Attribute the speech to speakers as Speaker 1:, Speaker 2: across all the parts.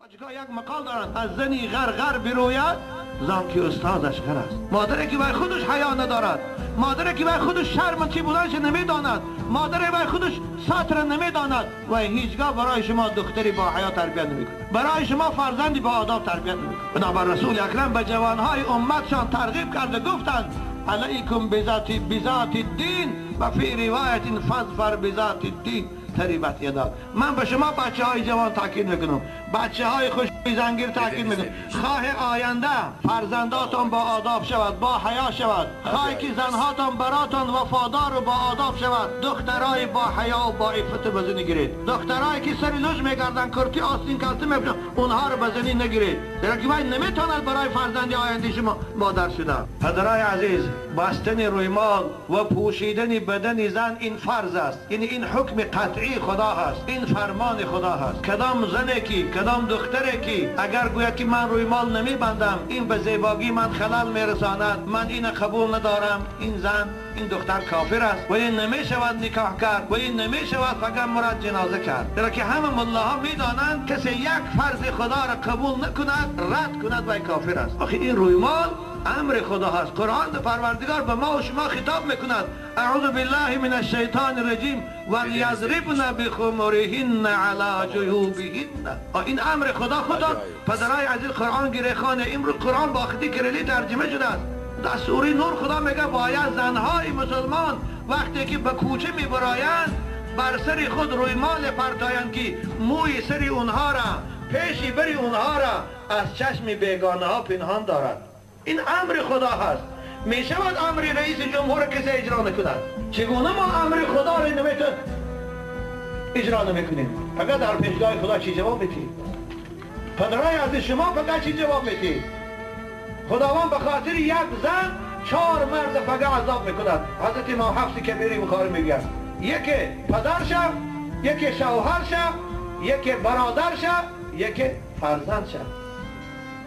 Speaker 1: حاجگاه یک مقال دارند از زنی غرغر بروید زان که استادش غر است. مادری که بر خودش حیا ندارد، مادری که بر خودش شرم چی بودنش نمیداند، مادری بر خودش ساتر نمیداند و هیچگاه برای شما دختری با حیا تربیت نمیکنه، برای شما فرزندی با آداب تربیت نمیکنه. بنابر رسول اکرم به جوانهای امتشان ترغیب کرده گفتند علیکم بذات الدین و فی روایت فاظفر بذات الدین تریبت یداک. من به شما بچه های جوان تاکید میکنم، بچه های خوش زنگیر تاکید میکنم، خواه آینده فرزنداتان با آداب شود، با حیا شود، خواه که زنهاتان براتان وفادار و با آداب شود. دخترای با حیا و با عفت بزنی گیرید، دخترایی که سری لوج میگردن کرتی آستین کلته میپوشن اونها رو بزنی نگیرید، زیرا که باید نمیتواند برای فرزندی آینده شما مادر شدن. پدرای عزیز، بستن رویمال و پوشیدن بدن زن این فرض است، یعنی این حکم قطعی خدا هست، این فرمان خدا هست. کدام زنی که کدام دختری که اگر گوید که من رویمال نمیبندم این به زیبایی من خلل میرساند، من این قبول ندارم، این زن این دختر کافر است و این نمیشود نکاح کرد و این نمیشود فقط مراد جنازه کرد. در که همه ملاها میدانند کسی یک فرض خدا را قبول نکند رد کند و کافر است. آخه این رویمال امر خدا هست. قرآن پروردگار به ما و شما خطاب میکند اعوذ بالله من الشیطان الرجیم ولیضربن بخمرهن علی جیوبهن. این امر خدا پدرای عزیز قرآن گریخانه امروز قرآن با خودی کلیدی ترجمه شده است. در سوره نور خدا میگه باید زنهای مسلمان وقتی که به کوچه میبرایند بر سر خود رویمال پرتایند که موی سری اونها را پیشی بری اونها را از چشم بیگانه ها پنهان دارد. این امر خدا هست. می شود امر رئیس جمهور کسی اجرا نکند؟ چگونه ما امر خدا را اجرا نمیکنیم؟ فقط در پیشگاه خدا چی جواب میدید؟ پدرای عزیز شما فقط چی جواب میدید؟ خداوند به خاطر یک زن 4 مرد فقط عذاب میکند. حضرت امام حفص کبیری بخاری میگه یکی پدرشه، یکی شوهرشه، یکی برادرشه، یکی فرزندشه.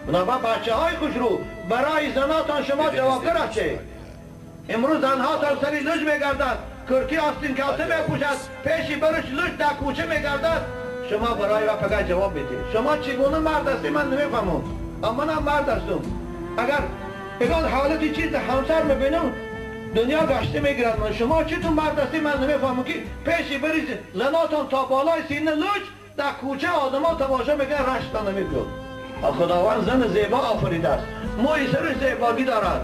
Speaker 1: بنابراین بچه های خوش رو برای زناتان شما جوابگر هسته. امروز زنهاتان سری لوج میگردد، کرتی آستین کلته میپوشد، پیشی برش لوج در کوچه میگردد، شما برای و فقط جواب بدید. شما چگونه مرد هستی من نمیفهمم، اما من مرد هستم. اگر اگر حالتی چیز همسر میبینم دنیا گشته میگیرد من شما چطور مرد هستی من نمیفهمم که پیشی بریز زناتان تا بالای سینه لوج در کوچه آدما تماشا میکنن رشتان نمیگوید. خداوند زن زیبا آفریده است، موی سرش زیبایی دارد،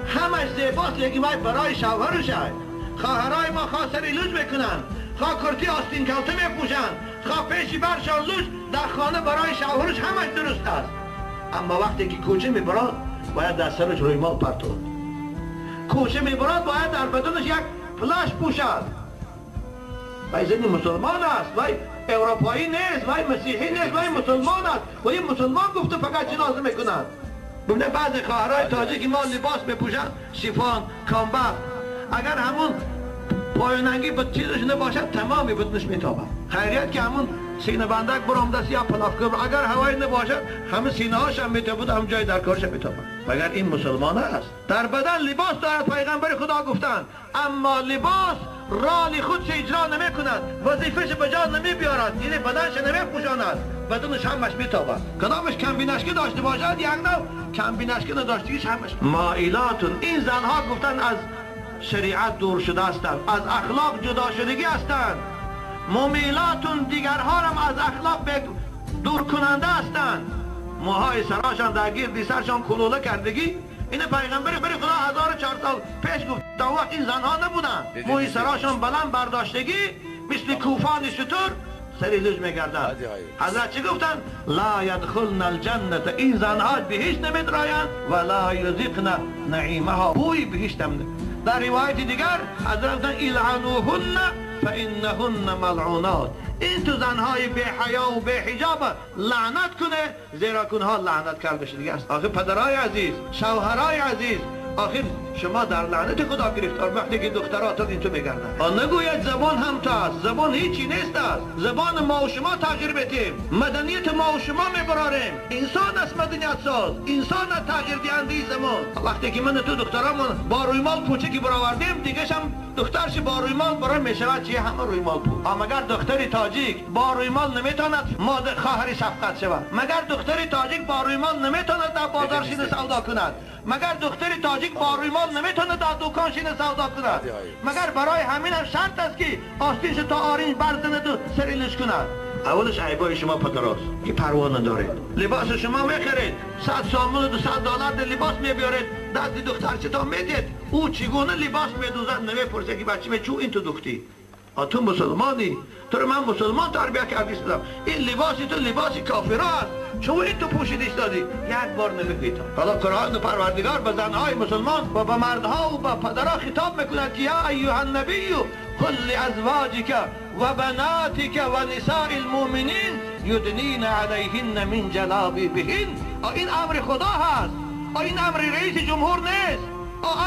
Speaker 1: همش زیباست، لیکن برای شوهرش است. خواهرای ما خواه سری لوج میکنن، خواه کرتی آستین کلته میپوشن، خواه پیشی برشان لوج در خانه برای شوهرش همش درست است. اما وقتی که کوچه میبرد باید در سرش رویمال پرتو، کوچه میبرد باید در بدنش یک پلاش پوشد. وای زنی مسلمان است، وای اروپایی نیست، وای مسیحی نیست، وای مسلمان است و این مسلمان گفته فقط جنازه میکنند. ببینه بعضی خواهرای تاجیک ما لباس میپوشند شیفان کامبخت، اگر همون پایاننگی به چیزش نباشد تمامی بدنش میتابد. خیریت که همون سینه بندک برام دست یا پلافکر اگر هوایی نباشد همه سینه هاش هم میتابد، هم جای در کارش میتابد. مگر این مسلمان است؟ در بدن لباس دارد، پیغمبر خدا گفتند اما لباس رال خودش اجرا نمی کند، وظیفهش به جا نمی بیارد، یعنی بدنش نمی پوشاند، بدنش همش میتابد. کدامش کمبینشکی داشته باشد یک نوع کمبینشکی نداشتیش همش مائلاتون. این زنها گفتن از شریعت دور شده هستند، از اخلاق جدا شدگی هستند. ممیلاتون دیگرها هم از اخلاق دور کننده هستند. موهای سراشان در گیردی سرشان کلوله کردگی. این پیغمبر خدا 1400 سال پیش گفت تا وقت این زنها نبودن، موی سراشان بلند برداشتگی مثل کوفان شتر سری لوج میگردن. حضرت چی گفتن؟ لا یدخلن الجنت، این زنها بهشت نمیدرایند و لا یذقن نعیمها، بوی بهشت هم. در روایت دیگر حضرت گفتن العنوهن فانهن ملعونات، این تو زنهای بی حیا و بی حجاب لعنت کنه، زیرا که اونها لعنت کرده شده است. آخه پدرای عزیز، شوهرای عزیز، آخه شما در لعنت خدا گرفتار وقتی که دختراتون این تو میگردن. نگوید زبان هم تو است، زبان هیچی نیست است. زبان ما و شما تغییر بدیم، مدنیت ما و شما میبراریم. انسان است مدنیت ساز، انسان است تغییر دهنده زمان. وقتی که من تو دخترامون با رویمال کوچکی برآوردیم، دیگه هم دخترش با رویمال برای میشود چیه همه رویمال بود. مگر دختری تاجیک با رویمال نمیتواند مادر خواهری شفقت شود؟ مگر دختری تاجیک با رویمال نمیتواند در بازار شینه سودا کند؟ مگر دختری تاجیک با رویمال نمیتواند در دکان شینه سودا کند؟ مگر برای همین هم شرط است که آستینش تا آرینج برزند و سریلش کند؟ اولش عیبای شما پدراست که پروا ندارید. لباس شما میخرید، 100 سامون و 200 دلار ده لباس میبیارید، دست دخترچتان میدید، او چگونه لباس میدوزد نمیپرسه که بچه میچو این تو دختی. تو مسلمانی، تو رو من مسلمان تربیت کردیستم، این لباسی تو لباسی کافر است، چون این تو پوشیدیش دادی؟ یک بار نگید. حالا قرآن و پروردگار به زنهای مسلمان و به مردها و به پدرها خطاب میکند که یا ایها النبی قل لازواجک و بناتک و نساء المؤمنین یدنین علیهن من جلابیبهن. این امر خدا هست، این امر رئیس جمهور نیست.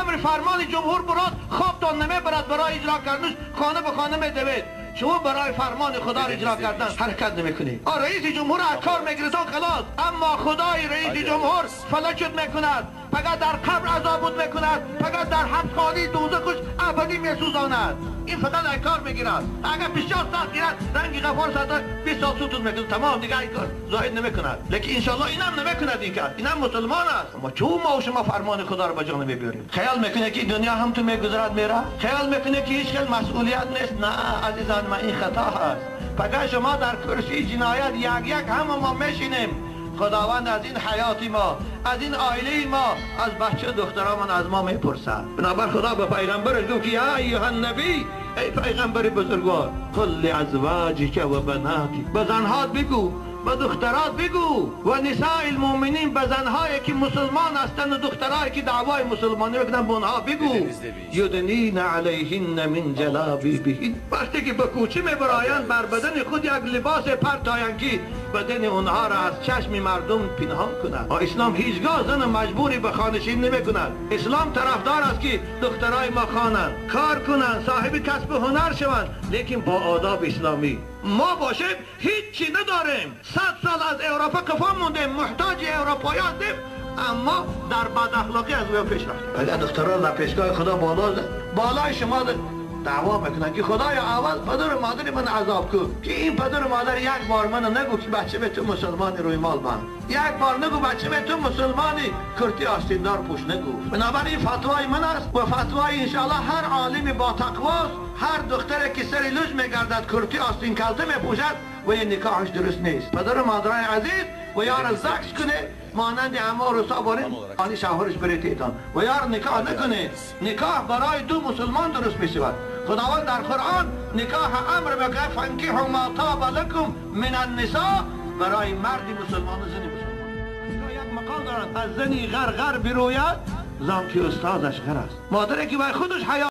Speaker 1: امر فرمان جمهور برات خوابتان نمیبرد برای اجرا کردنش خانه به خانه میدوید. شما برای فرمان خدا اجرا کردن حرکت نمیکنید. رئیس جمهور کار میگیرتان خلاص، اما خدای رئیس جمهور فلجت میکند، فقط در قبر عذابت میکند، فقط در حبس خانه دوزخش ابدی میسوزاند. این فقط کار میگیرد. اگر 50 ساعت گیرد رنگ غفار ساعت 20 ساعت سوتون میکنه، تمام دیگه این کار زاهد نمیکند. لیکن انشالله اینم نمیکند این کار، اینم مسلمان است. اما چون ما و شما فرمان خدا رو به جا نمیبریم؟ خیال میکنه که دنیا هم تو میگذرد میره؟ خیال میکنه که هیچ مسئولیت نیست؟ نه عزیزان من، این خطا هست. فقط شما در کرسی جنایت یک همه ما میشینیم. خداوند از این حیاتی ما، از این عائله ما، از بچه دخترامون از ما میپرسد. بنابر خدا به پیغمبرش گفت که یا ایها النبی، ای پیغمبر بزرگوار، قل لازواجک و بناتک، به زنهات بگو، به دخترات بگو، و نساء المؤمنین، به زنهایی که مسلمان هستند و دخترایی که دعوای مسلمانی بکنن به اونها بگو یدنین علیهن من جلابیبهن. وقتی که به کوچه میبرایند بر بدن خود یک لباس پرتایند که بدن اونها را از چشم مردم پنهان کنند. اسلام هیچگاه زن مجبوری به خانشین نمی کند. اسلام طرفدار است که دخترای ما خوانند، کار کنند، صاحب کسب هنر شوند، لیکن با آداب اسلامی. ما باشیم هیچی نداریم، 100 سال از اروپا قفا موندیم، محتاج اروپایی هستیم، اما در بد اخلاقی از او پیش رفتیم. اگر دختران در پیشگاه خدا بالای شما دعوا میکنن که خدایا اول پدر و مادر من عذاب کن، که این پدر و مادر یک بار من نگو که بچه به تو مسلمانی روی مال من، یک بار نگو بچه به تو مسلمانی کرتی آستیندار پوش نگو. بنابراین فتوای من است و فتوای انشاءالله هر عالم با تقواست. هر دختر که سری لوج میگردد کرتی آستین کلته میپوشد و این نکاحش درست نیست. پدر و مادرای عزیز و یار زکس کنه مانند اما رسا باره آنی شوهرش بره تیتان و یار نکاح نکنه. نکاح برای دو مسلمان درست میشود. خداوند در قرآن نکاح امر میکنه فانکحوا ما طاب لکم من النساء، برای مرد مسلمان و زن مسلمان. یک مقال دارند از زنی غرغر بروید زان که استادش غر است. مادری که برای خودش حیا